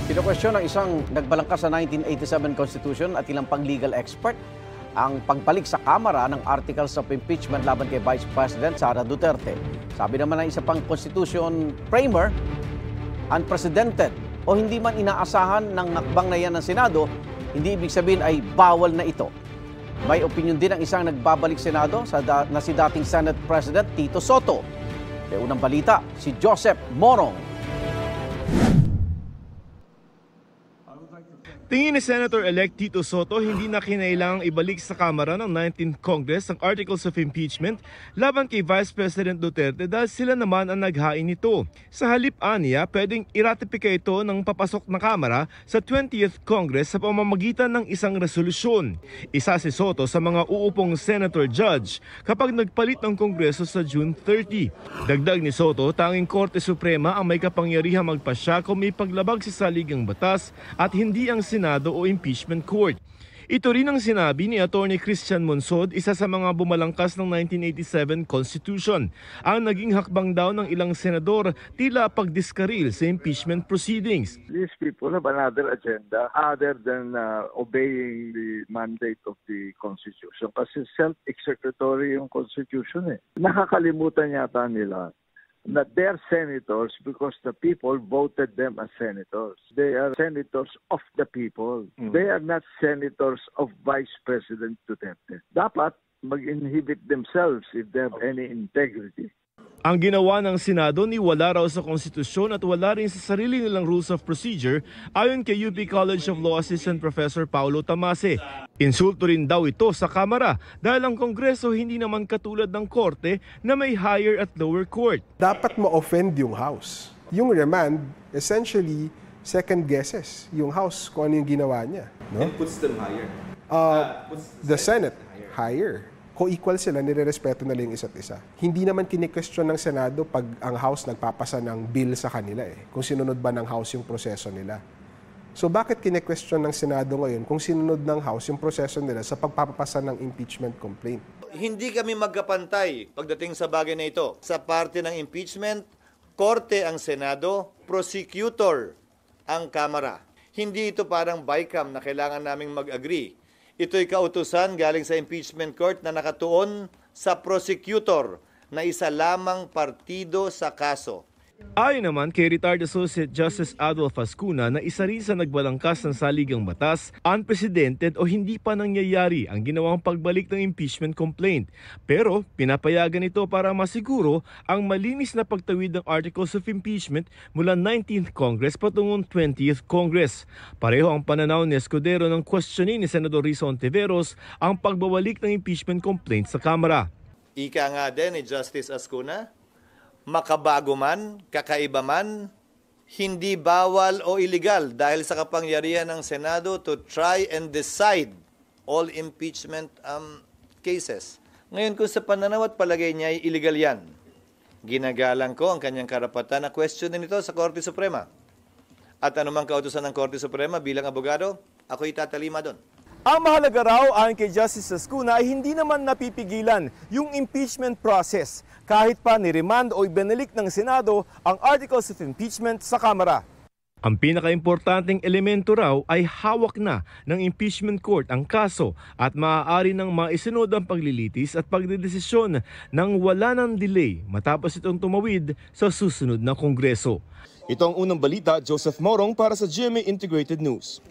Pinokwestiyon ng isang nagbalangkas sa 1987 Constitution at ilang pang-legal expert ang pagbalik sa Kamara ng Articles of Impeachment laban kay Vice President Sara Duterte. Sabi naman ng isa pang Constitution framer, unprecedented o hindi man inaasahan ng nakbang na yan ng Senado, hindi ibig sabihin ay bawal na ito. May opinion din ang isang nagbabalik Senado na si dating Senate President Tito Soto. May unang balita, si Joseph Morong. Tingin ni Senator-elect Tito Soto hindi na kinailangang ibalik sa Kamara ng 19th Congress ang Articles of Impeachment laban kay Vice President Duterte dahil sila naman ang naghain nito. Sa halip aniya, pwedeng iratipika ito ng papasok na Kamara sa 20th Congress sa pamamagitan ng isang resolusyon. Isa si Soto sa mga uupong Senator Judge kapag nagpalit ng Kongreso sa June 30. Dagdag ni Soto, tanging Korte Suprema ang may kapangyarihang magpasya kung may paglabag sa saligang batas at hindi ang Senado o Impeachment Court. Ito rin ang sinabi ni Attorney Christian Monsod, isa sa mga bumalangkas ng 1987 Constitution. Ang naging hakbang daw ng ilang senador tila pagdiskaril sa impeachment proceedings. These people have another agenda other than obeying the mandate of the Constitution. Kasi self-executory yung Constitution eh. Nakakalimutan yata nila that they are senators because the people voted them as senators. They are senators of the people. They are not senators of Vice President Duterte. Dapat mag-inhibit themselves if they have any integrity. Ang ginawa ng Senado ni wala raw sa konstitusyon at wala rin sa sarili nilang rules of procedure ayon kay UP College of Law Assistant Professor Paulo Tamase. Insulto rin daw ito sa Kamara dahil ang Kongreso hindi naman katulad ng Korte na may higher at lower court. Dapat ma-offend yung House. Yung remand, essentially, second guesses yung House kung ano yung ginawa niya. No? And puts them higher. The Senate, higher. Co-equal sila, nire-respeto na lang yung isa't isa. Hindi naman kini-question ng Senado pag ang House nagpapasa ng bill sa kanila kung sinunod ba ng House yung proseso nila. So bakit kini-question ng Senado ngayon kung sinunod ng House yung proseso nila sa pagpapasa ng impeachment complaint? Hindi kami magkapantay pagdating sa bagay na ito. Sa parte ng impeachment, Korte ang Senado, prosecutor ang Kamara. Hindi ito parang BICAM na kailangan naming mag-agree. Ito'y kautusan galing sa impeachment court na nakatuon sa prosecutor na isa lamang partido sa kaso. Ayon naman kay retired Associate Justice Adolf Ascuna na isa rin sa nagbalangkas ng saligang batas, unprecedented o hindi pa nangyayari ang ginawang pagbalik ng impeachment complaint. Pero pinapayagan ito para masiguro ang malinis na pagtawid ng Articles of Impeachment mula 19th Congress patungong 20th Congress. Pareho ang pananaw ni Escudero ng questioning ni Senador Risa Ontiveros ang pagbabalik ng impeachment complaint sa Kamara. Ika nga din ni Justice Ascuna, makabago man, kakaiba man, hindi bawal o illegal dahil sa kapangyarihan ng Senado to try and decide all impeachment cases. Ngayon kung sa pananaw at palagay niya ay illegal yan, ginagalang ko ang kanyang karapatan na questionin ito sa Korte Suprema. At anumang kautusan ng Korte Suprema bilang abogado, ako itatalima doon. Ang mahalaga raw ayon kay Justice Ascuna ay hindi naman napipigilan yung impeachment process kahit pa niremand o ibinalik ng Senado ang Articles of Impeachment sa Kamara. Ang pinakaimportanteng elemento raw ay hawak na ng impeachment court ang kaso at maaari nang maisunod ang paglilitis at pagdedesisyon ng wala ng delay matapos itong tumawid sa susunod na Kongreso. Ito ang unang balita, Joseph Morong para sa GMA Integrated News.